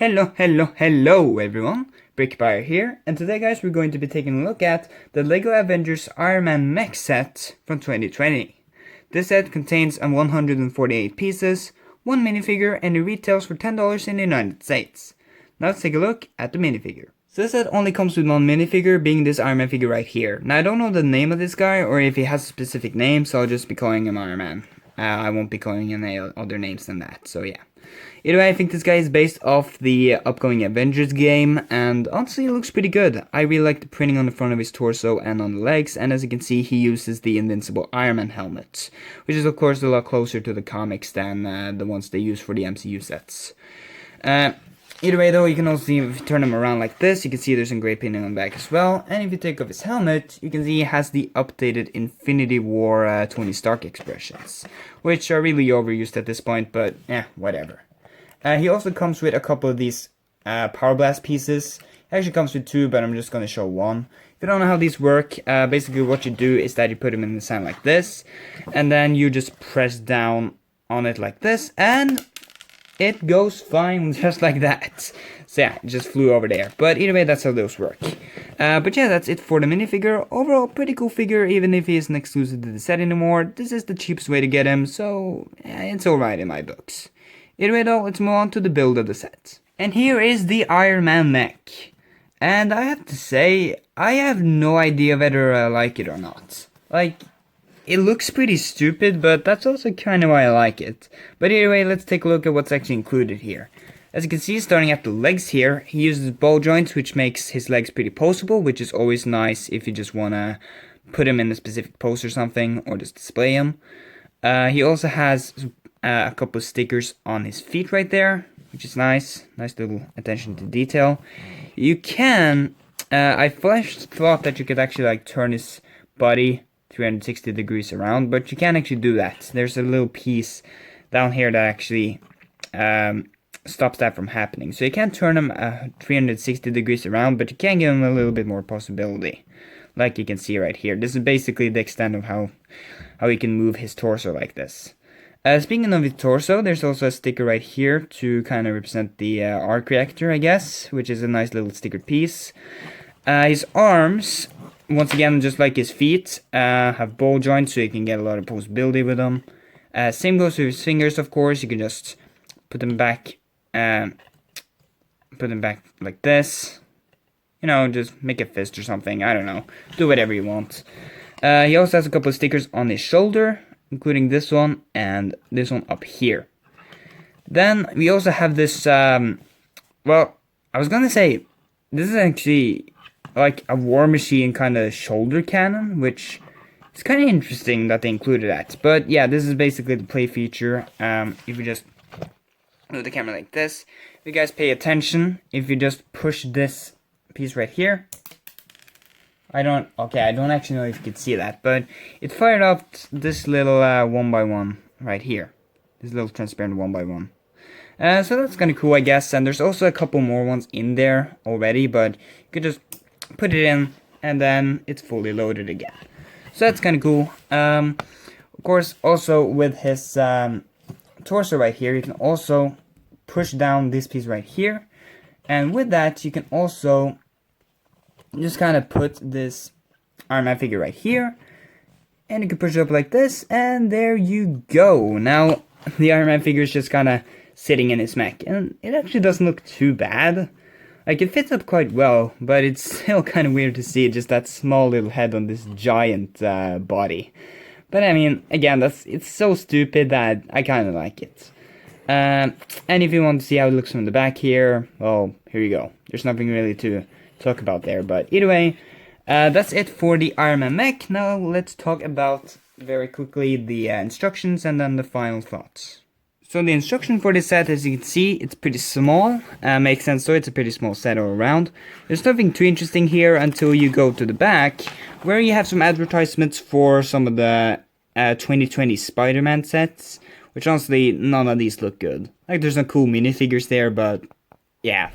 Hello everyone, Brickbuyer here, and today guys we're going to be taking a look at the LEGO Avengers Iron Man Mech set from 2020. This set contains 148 pieces, one minifigure, and it retails for $10 in the United States. Now let's take a look at the minifigure. So this set only comes with one minifigure, being this Iron Man figure right here. Now I don't know the name of this guy, or if he has a specific name, so I'll just be calling him Iron Man. I won't be calling him any other names than that, so yeah. Either way, I think this guy is based off the upcoming Avengers game, and honestly, it looks pretty good. I really like the printing on the front of his torso and on the legs, and as you can see, he uses the Invincible Iron Man helmet, which is of course a lot closer to the comics than the ones they use for the MCU sets. Either way though, you can also see if you turn him around like this, you can see there's some great painting on the back as well, and if you take off his helmet, you can see he has the updated Infinity War Tony Stark expressions, which are really overused at this point, but whatever. He also comes with a couple of these Power Blast pieces. It actually comes with two, but I'm just going to show one. If you don't know how these work, basically what you do is that you put them in the sand like this, and then you just press down on it like this, and it goes fine just like that. So yeah, it just flew over there. But either way, that's how those work. But yeah, that's it for the minifigure. Overall, pretty cool figure, even if he isn't exclusive to the set anymore. This is the cheapest way to get him, so it's alright in my books. Either way though, let's move on to the build of the set. And here is the Iron Man Mech. And I have to say, I have no idea whether I like it or not. Like, it looks pretty stupid, but that's also kind of why I like it. But either way, let's take a look at what's actually included here. As you can see, starting at the legs here, he uses ball joints, which makes his legs pretty poseable, which is always nice if you just want to put him in a specific pose or something, or just display him. He also has a couple of stickers on his feet right there, which is nice. Nice little attention to detail. You can, I first thought that you could actually like turn his body 360 degrees around, but you can't actually do that. There's a little piece down here that actually stops that from happening. So you can't turn him 360 degrees around, but you can give him a little bit more possibility. Like you can see right here. This is basically the extent of how he can move his torso like this. Speaking of his torso, there's also a sticker right here to kind of represent the arc reactor, I guess, which is a nice little stickered piece. His arms, once again, just like his feet, have ball joints, so you can get a lot of posability with them. Same goes with his fingers, of course. You can just put them back like this. You know, just make a fist or something. I don't know. Do whatever you want. He also has a couple of stickers on his shoulder, including this one and this one up here. Then we also have this, well, I was gonna say, this is actually like a War Machine kind of shoulder cannon, which is kind of interesting that they included that. But yeah, this is basically the play feature. If you just move the camera like this, if you guys pay attention, if you just push this piece right here, I don't actually know if you could see that, but it fired up this little 1x1 right here. This little transparent 1x1. So that's kind of cool, I guess, and there's also a couple more ones in there already, but you could just put it in, and then it's fully loaded again. So that's kind of cool. Of course, also with his torso right here, you can also push down this piece right here, and with that, you can also just kind of put this Iron Man figure right here, and you can push it up like this, and there you go. Now, the Iron Man figure is just kind of sitting in his mech, and it actually doesn't look too bad. Like, it fits up quite well, but it's still kind of weird to see just that small little head on this giant body. But I mean, again, it's so stupid that I kind of like it. And if you want to see how it looks from the back here, well, here you go. There's nothing really to talk about there, but either way, that's it for the Iron Man Mech. Now let's talk about very quickly the instructions and then the final thoughts. So the instruction for this set, as you can see, it's pretty small. Makes sense, so it's a pretty small set all around. There's nothing too interesting here until you go to the back, where you have some advertisements for some of the 2020 Spider-Man sets, which honestly, none of these look good. Like, there's some cool minifigures there, but yeah,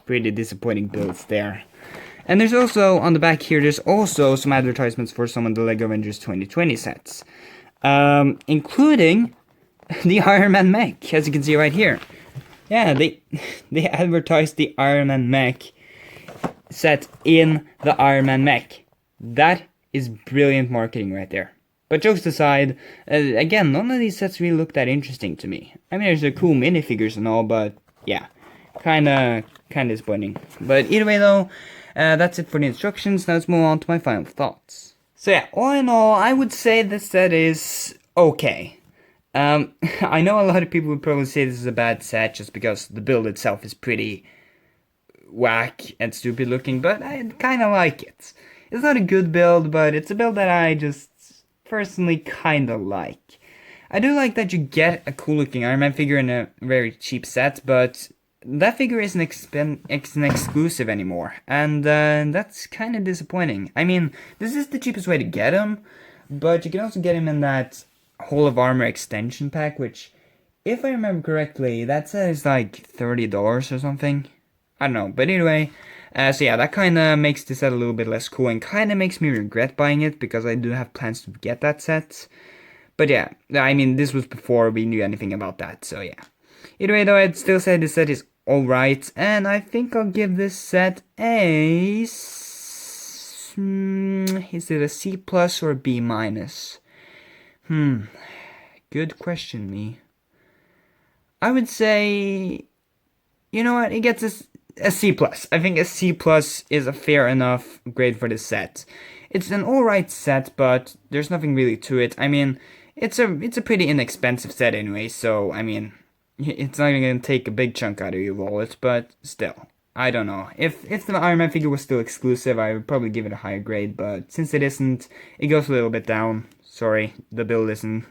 pretty disappointing builds there. And there's also, on the back here, there's also some advertisements for some of the LEGO Avengers 2020 sets. Including the Iron Man Mech, as you can see right here. yeah, they advertised the Iron Man Mech set in the Iron Man Mech. That is brilliant marketing right there. But jokes aside, again, none of these sets really look that interesting to me. I mean, there's the cool minifigures and all, but yeah, kinda disappointing. But either way though, that's it for the instructions. Now let's move on to my final thoughts. So yeah, all in all, I would say this set is okay. I know a lot of people would probably say this is a bad set just because the build itself is pretty whack and stupid looking, but I kind of like it. It's not a good build, but it's a build that I just personally kind of like. I do like that you get a cool looking Iron Man figure in a very cheap set, but that figure isn't an exclusive anymore, and that's kind of disappointing. I mean, this is the cheapest way to get him, but you can also get him in that Whole of Armor extension pack, which, if I remember correctly, that set is like $30 or something. I don't know, but anyway, so yeah, that kind of makes this set a little bit less cool and kind of makes me regret buying it because I do have plans to get that set. But yeah, I mean, this was before we knew anything about that, so yeah. Either way though, I'd still say this set is alright, and I think I'll give this set a... is it a C plus or a B minus? Good question, me. I would say... You know what, it gets a C plus. I think a C plus is a fair enough grade for this set. It's an alright set, but there's nothing really to it. I mean, it's a pretty inexpensive set anyway, so, I mean, it's not even going to take a big chunk out of your wallet, but still, I don't know. If the Iron Man figure was still exclusive, I would probably give it a higher grade, but since it isn't, it goes a little bit down. Sorry, the build isn't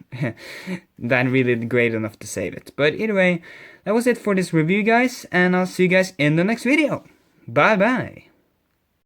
that really great enough to save it. But either way, that was it for this review, guys, and I'll see you guys in the next video. Bye-bye.